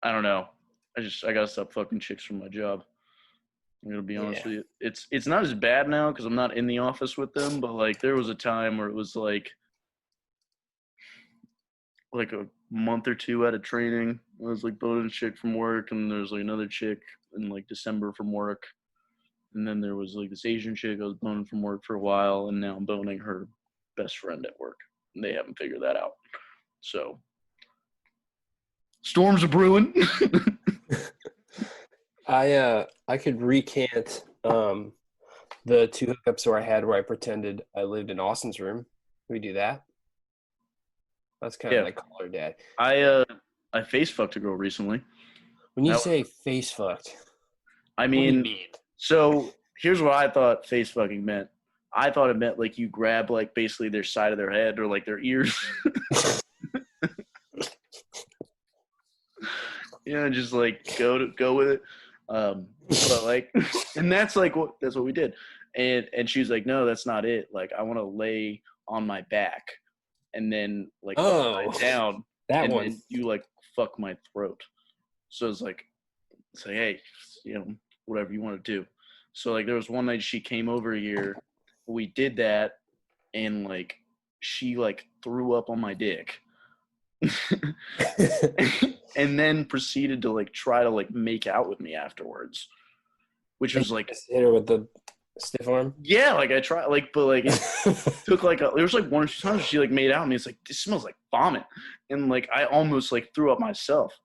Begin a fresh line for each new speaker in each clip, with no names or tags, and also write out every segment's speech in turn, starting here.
I don't know. I gotta stop fucking chicks from my job. I'm gonna be honest
Yeah.
with you. It's not as bad now because I'm not in the office with them, but like there was a time where it was like a month or two out of training. I was like boning a chick from work, and there's like another chick in like December from work, and then there was like this Asian chick I was boning from work for a while, and now I'm boning her best friend at work, and they haven't figured that out. So storms are brewing.
I could recant the two hookups where I had where I pretended I lived in Austin's room. Can we do that? That's kind of
Yeah,
like call her dad.
I face fucked a girl recently.
When you
That
say face fucked,
I
what do you
mean,
mean?
so here's what I thought face fucking meant. I thought it meant like you grab like basically their side of their head or like their ears. Just like go with it. But like, and that's what we did. And she was like, no, that's not it. Like, I want to lay on my back and then like upside down,
that
and
one.
then you like fuck my throat. So it's like, hey, whatever you want to do. So like, there was one night she came over here, we did that, and like, she like threw up on my dick. And then proceeded to like try to like make out with me afterwards, which was like,
Just hit her with the stiff arm.
yeah, like I tried, like, but like it took like there was like one or two times she like made out with me. It's like, this smells like vomit, and like I almost like threw up myself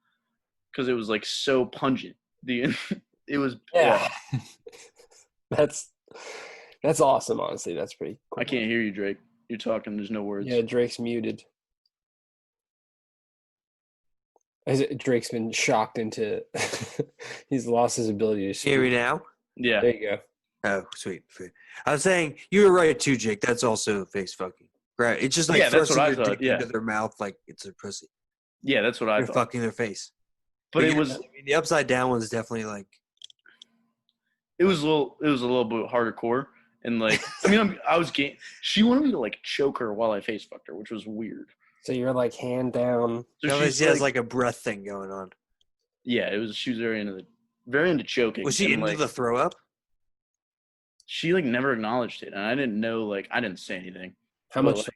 because it was like so pungent. It was
Yeah, that's awesome. Honestly, that's pretty cool.
I can't hear you, Drake. You're talking. There's no words.
Yeah, Drake's muted. Drake's been shocked into he's lost his ability to speak.
Hear me now?
Yeah.
There you go.
Oh, sweet. I was saying you were right too, Jake. That's also face fucking. Right. It's just like
that's what
thrusting
I
your
thought.
dick
Yeah.
into their mouth like it's a pussy.
Yeah, that's what I
You're
thought.
fucking their face.
But it
yeah,
was
I mean, the upside down one is definitely like
it was a little bit harder core. And like, I mean, I was game. She wanted me to like choke her while I face fucked her, which was weird.
So you're like hand down.
So
she has like a breath thing going on.
Yeah, she was very into choking.
Was she into the throw up?
She like never acknowledged it, and I didn't know. Like, I didn't say anything.
How much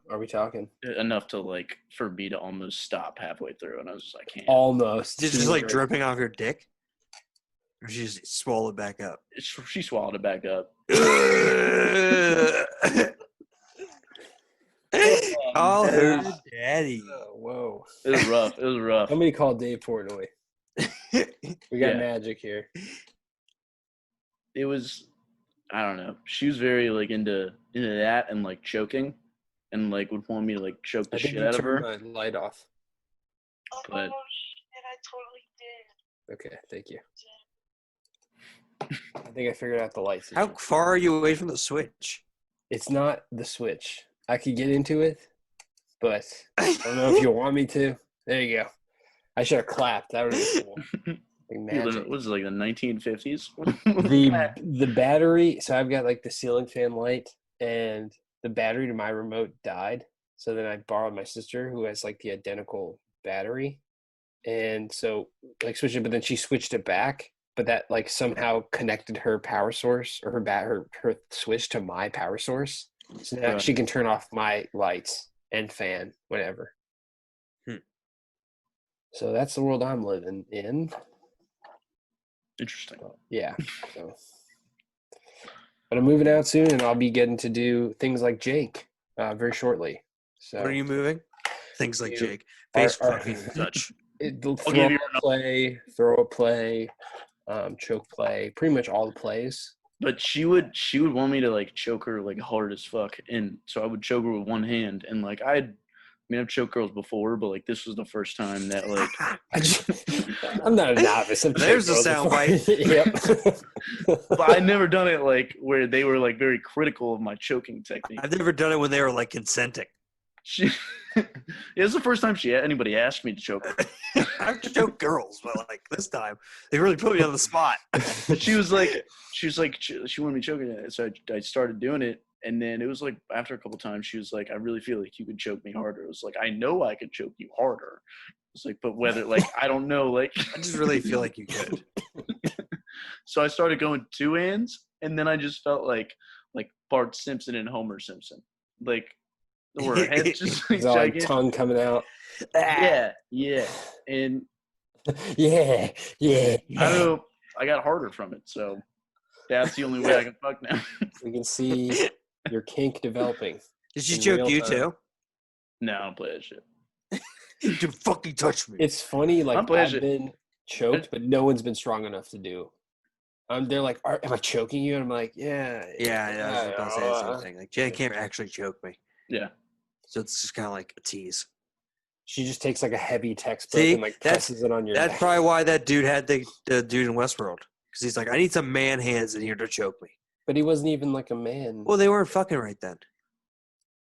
are we talking?
Enough to like for me to almost stop halfway through, and I was just like, I can't.
Almost.
Is it just like dripping off your dick? Or she just swallowed it back up?
She swallowed it back up.
Oh, daddy.
Whoa.
It was rough.
Somebody called Dave Portnoy. We got magic here.
It was, I don't know. She was very like into that and like choking, and like would want me to like choke the shit out of her.
My light off.
But
shit, I totally did.
Okay, thank you. I think I figured out the lights.
How far are you away from the switch?
It's not the switch. I could get into it, but I don't know if you want me to. There you go. I should have clapped. That would have been cool. Like magic.
What was it, like the 1950s?
The battery. So I've got like the ceiling fan light, and the battery to my remote died. So then I borrowed my sister, who has like the identical battery, and so like switched it. But then she switched it back. But that like somehow connected her power source or her switch to my power source. So now she can turn off my lights and fan, whatever. So that's the world I'm living in.
Interesting.
Yeah. So. But I'm moving out soon, and I'll be getting to do things like Jake very shortly. So
when are you moving? Things like Jake. Face fucking and such.
Throw a play, choke play, pretty much all the plays.
But she would want me to like choke her like hard as fuck, and so I would choke her with one hand, and like I've choked girls before, but like this was the first time that like
I'm not a novice.
There's a sound bite.
Yep. But I'd never done it like where they were like very critical of my choking technique.
I've never done it when they were like consenting.
It was the first time anybody asked me to choke her.
I've choked girls, but like this time they really put me on the spot.
She wanted me choking it, so I started doing it, and then it was like after a couple times she was like, I really feel like you could choke me harder. It was like, I know I could choke you harder. It's like, but whether like I don't know, like
I just really feel like you could.
so I started going two hands, and then I just felt like Bart Simpson and Homer Simpson, like where her head just like
It's all like
gigantic.
tongue coming out.
Yeah, and
Yeah.
I don't know. I got harder from it, so that's the only way I can fuck now.
We can see your kink developing.
Did she
In
choke
real
you
time.
too?
No, I don't play that shit.
You fucking touch me.
It's funny, like
I'm playing
I've
shit.
been choked, but no one's been strong enough to do. They're like, "Am I choking you?" And I'm like, "Yeah."
Yeah, I was about to say the same thing. Like Jen can't actually choke me,
Yeah,
so it's just kind of like a tease.
She just takes like a heavy textbook
See,
and like
that's-
presses it on your
That's
neck.
probably why that dude had the dude in Westworld, because he's like, I need some man hands in here to choke me.
But he wasn't even like a man.
Well, they weren't fucking right then.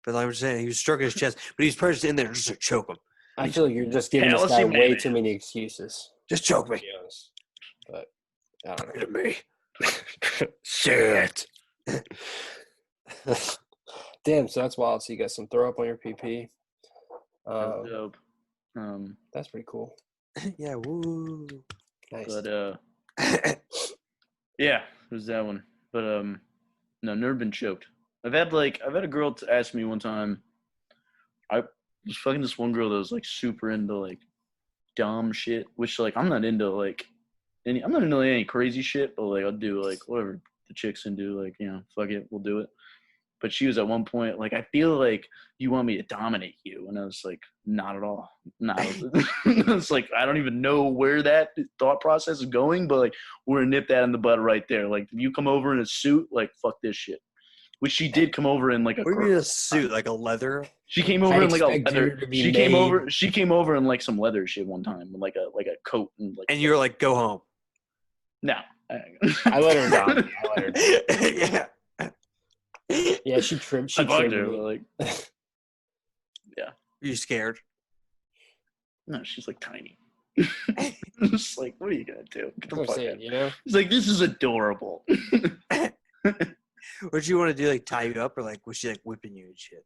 But like I was saying, he was stroking his chest, but he's pressed in there just to choke him.
I feel like you're just giving this
Hell,
guy
see,
way
man.
too many excuses.
Just choke
To
me.
be honest. But I don't
Look at me. Shit.
know. Damn, so that's wild. So you got some throw up on your PP.
that's dope.
That's pretty cool.
Yeah, woo.
Nice.
But yeah, it was that one. But no, never been choked. I've had a girl ask me one time. I was fucking this one girl that was like super into like dumb shit, which like I'm not into like I'm not into any crazy shit, but like I'll do like whatever the chicks can do, like, you know, fuck it, we'll do it. But she was at one point like, I feel like you want me to dominate you, and I was like, not at all. Not. It's like I don't even know where that thought process is going, but like we're gonna nip that in the bud right there. Like if you come over in a suit, like fuck this shit. Which she did come over in like a.
What do you mean a suit? Like a leather?
She came over
I
in like a
expect you
leather.
to be
She came
made-
over. She came over in like some leather shit one time, like a coat and like.
And you were like, go home.
No.
I let her down. I let her down.
Yeah.
Yeah, she trimmed. She
I fucked
trimmed
her,
me.
but like,
Are you scared?
no, she's like tiny. Just like, what are you gonna do? Get
That's
the
what I'm
fuck
saying,
out.
you know?
He's like, this is adorable.
What'd you want to do? Like tie you up, or like was she like whipping you and shit?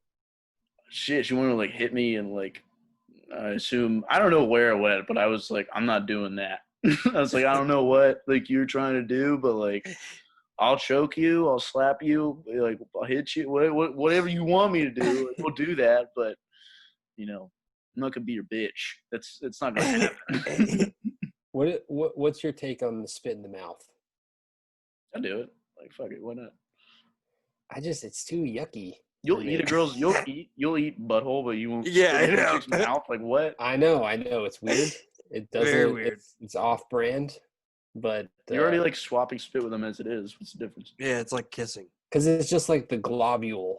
Shit, she wanted to like hit me and like, I assume I don't know where it went, but I was like, I'm not doing that. I was like, I don't know what like you're trying to do, but like, I'll choke you, I'll slap you, like I'll hit you, whatever you want me to do, like, we'll do that. But you know, I'm not gonna be your bitch. That's not gonna happen.
What's your take on the spit in the mouth?
I'll do it. Like fuck it, why not?
It's too yucky.
You'll
for
eat
me.
a girl's. You'll eat butthole, but you won't.
Yeah,
spit in
I
a
know.
chick's mouth. Like what?
I know. It's weird. It doesn't.
Very weird.
It's off brand, but
You're already like swapping spit with them as it is. What's the difference?
Yeah, it's like kissing.
because it's just like the globule.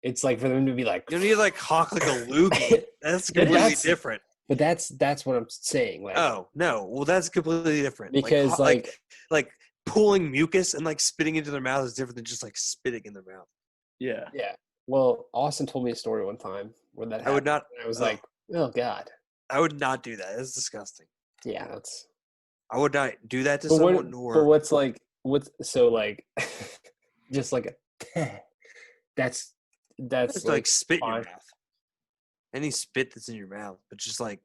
It's like for them to be like.
You don't need to like hawk like a loogie. That's completely
That's-
different.
But that's what I'm saying. Like
Oh no, well that's completely different.
because
like pulling mucus and like spitting into their mouth is different than just like spitting in their mouth.
Yeah.
yeah. Well, Austin told me a story one time where that
I would
happened,
not.
and I was
oh.
like, oh god.
I would not do that. That's disgusting.
Yeah, that's.
I would not do that to
But
someone.
but what's like what's so like just like a that's
Just like spit in your
fine.
mouth. Any spit that's in your mouth, but just like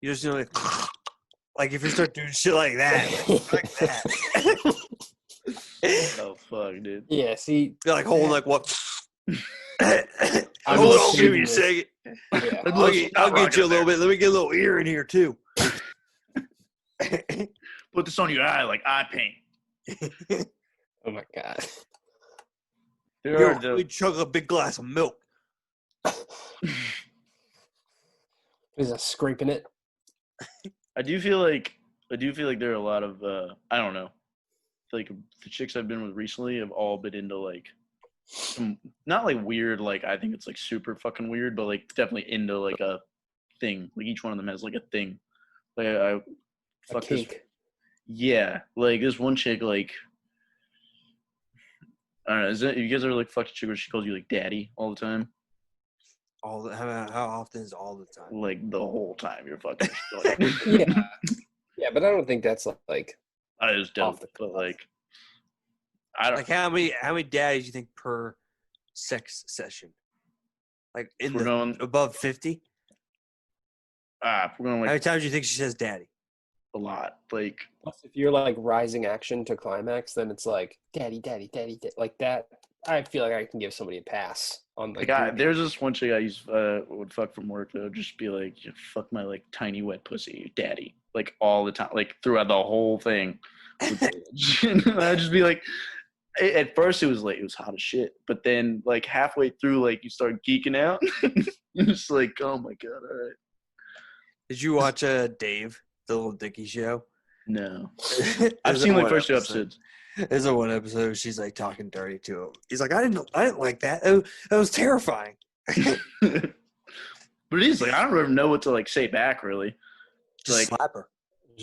you just like if you start doing shit like that, like that.
Oh fuck, dude.
Yeah, see,
You're like holding like what?
I'm
Hold on,
just
give me a
saying
second.
yeah.
I'll get you a little bit. Let me get a little ear in here too.
Put this on your eye like eye paint.
Oh my god.
There
Yo,
are
let me chug a big glass of milk.
Is that scraping it?
I do feel like there are a lot of I don't know. I feel like the chicks I've been with recently have all been into like some not like weird, like I think it's like super fucking weird, but like definitely into like a thing. Like each one of them has like a thing. Like I
A
fuck this.
kink.
Yeah, like this one chick, like I don't know. Is that you guys ever like fucked a chick where she calls you like daddy all the time?
How often is all the time?
Like the whole time you're fucking. She's like,
Yeah. Yeah, but I don't think that's like
I was dope,
Off the
but
cuff.
like I don't.
Like how many daddies do you think per sex session? Like in
We're
the
going.
above 50?
If we're going
How
like
many times do you think she says daddy?
a lot, like
Plus, if you're like rising action to climax, then it's like daddy, daddy, daddy, like that. I feel like I can give somebody a pass on like.
there's this one chick I used would fuck from work that would just be like, fuck my like tiny wet pussy, daddy, like all the time, like throughout the whole thing. And I'd just be like, at first it was like it was hot as shit, but then like halfway through, like you start geeking out. You're just like, oh my god, all right.
Did you watch Dave, the Little Dicky show?
No,
There's
I've seen
that
like
one
first two
episode.
episodes.
There's a one episode where she's like talking dirty to him. He's like, I didn't like that. That was terrifying.
But it is like I don't even know what to like say back really.
Just
Like
slap her.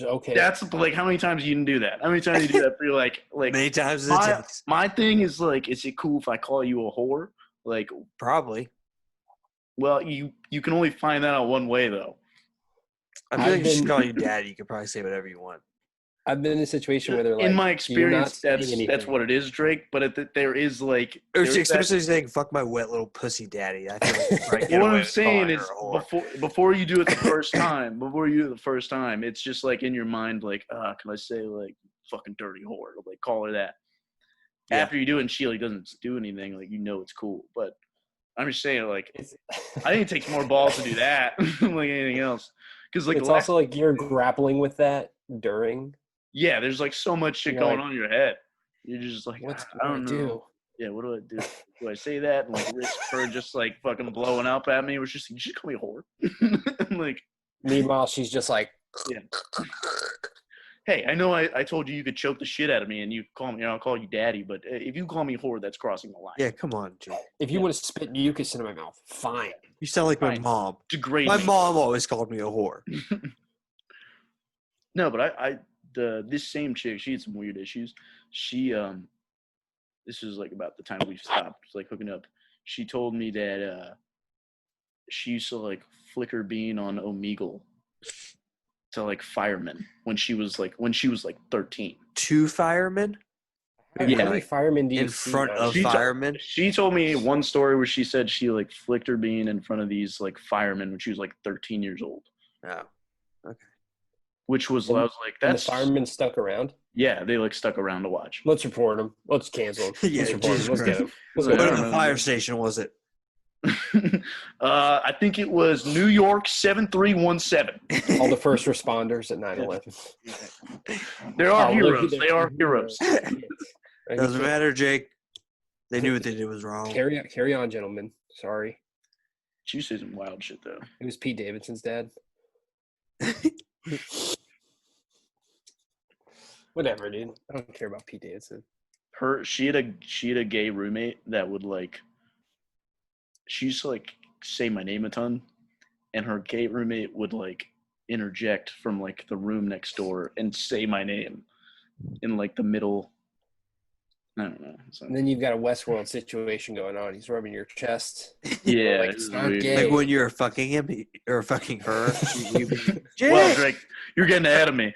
Okay.
that's like how many times you can do that? How many times you do that for you like
Many times as it takes.
my thing is like, is it cool if I call you a whore? Like,
Probably.
well, you can only find that out one way though.
I feel
I've
like if she's
been-
calling you daddy, you could probably say whatever you want.
I've been in a situation where they're like,
In my
"You're not
experience,
saying
that's
anything."
what it is, Drake. But there is like,
Or
there's that-
especially saying, fuck my wet little pussy daddy. I feel like you probably get
Well, what
away
I'm
with
saying
calling
is
her a whore.
before you do it the first time, it's just like in your mind, like, can I say like fucking dirty whore? Like call her that.
Yeah.
After you do it and she like doesn't do anything, like you know it's cool. But I'm just saying, like,
It's,
I think it takes more balls to do that like anything else. Because like
it's
the last,
also like you're grappling with that during.
yeah, there's like so much shit
You're
going
like,
on in your head. You're just like,
What
I don't
do?
know. Yeah, what do I do? Do I say that and like risk her just like fucking blowing up at me? Or just you should call me a whore. I'm like,
Meanwhile, she's just like,
hey, I know I told you could choke the shit out of me and you call me, I'll call you daddy, but if you call me whore, that's crossing the line.
Yeah, come on, Jake.
if you want to spit mucus into my mouth, fine.
You sound like my
Fine.
mom.
Degrade
My
me.
mom always called me a whore.
No, but this same chick, she had some weird issues. She this was like about the time we stopped like hooking up. She told me that she used to like flicker bean on Omegle to like firemen when she was like 13.
Two firemen
How
Yeah.
many firemen do you
in
see
front
now?
of
She-
firemen.
She told me one story where she said she like flicked her bean in front of these like firemen when she was like 13 years old,
Oh.
which was
And-
I was like,
And the
that's
firemen stuck around.
yeah, they like stuck around to watch.
Let's report them. Let's cancel them.
Yeah,
Let's report
Jesus
them. Let's get
Christ.
them. Let's
Yeah,
get
What
I
at
don't
the
know.
fire station was it?
I think it was New York 7317.
all the first responders at 9/11.
There are
Oh,
heroes.
look,
They are heroes.
Doesn't matter, Jake. They knew what they did was wrong.
Carry on, gentlemen. Sorry,
She used to say some wild shit though.
it was Pete Davidson's dad. Whatever, dude. I don't care about Pete Davidson.
She had a gay roommate that would like. She used to like say my name a ton, and her gay roommate would like interject from like the room next door and say my name in like the middle. I don't know. So,
And then you've got a Westworld situation going on. He's rubbing your chest.
yeah,
like,
it
it's
was
not
weird.
gay.
Like when you're fucking him or fucking her. you be,
Well,
Jake!
Drake, you're getting ahead of me.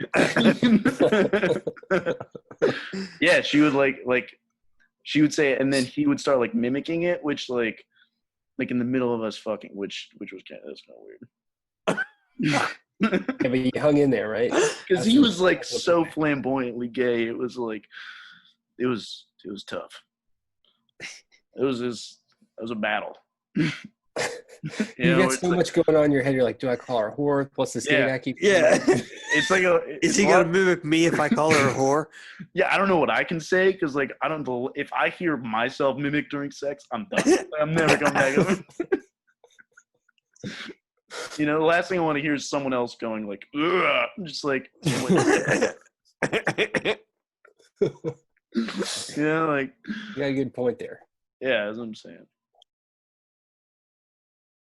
Yeah, she would like she would say it, and then he would start like mimicking it, which like in the middle of us fucking, which was kind of weird.
Yeah, but you hung in there, right?
Because he was like so flamboyantly gay. It was like it was tough. It was a battle.
You
know,
get
it's
so
like-
much going on in your head. You're like, do I call her a whore? What's this gay
Yeah.
guy keep?
Yeah.
It's like a.
Is he
it's
gonna
hard-
mimic me if I call her a whore?
Yeah, I don't know what I can say because like I don't. If I hear myself mimic during sex, I'm done. I'm never coming back over. You know, the last thing I want to hear is someone else going like, "Ugh," just like, you know, like,
You got a good point there.
yeah, that's what I'm saying.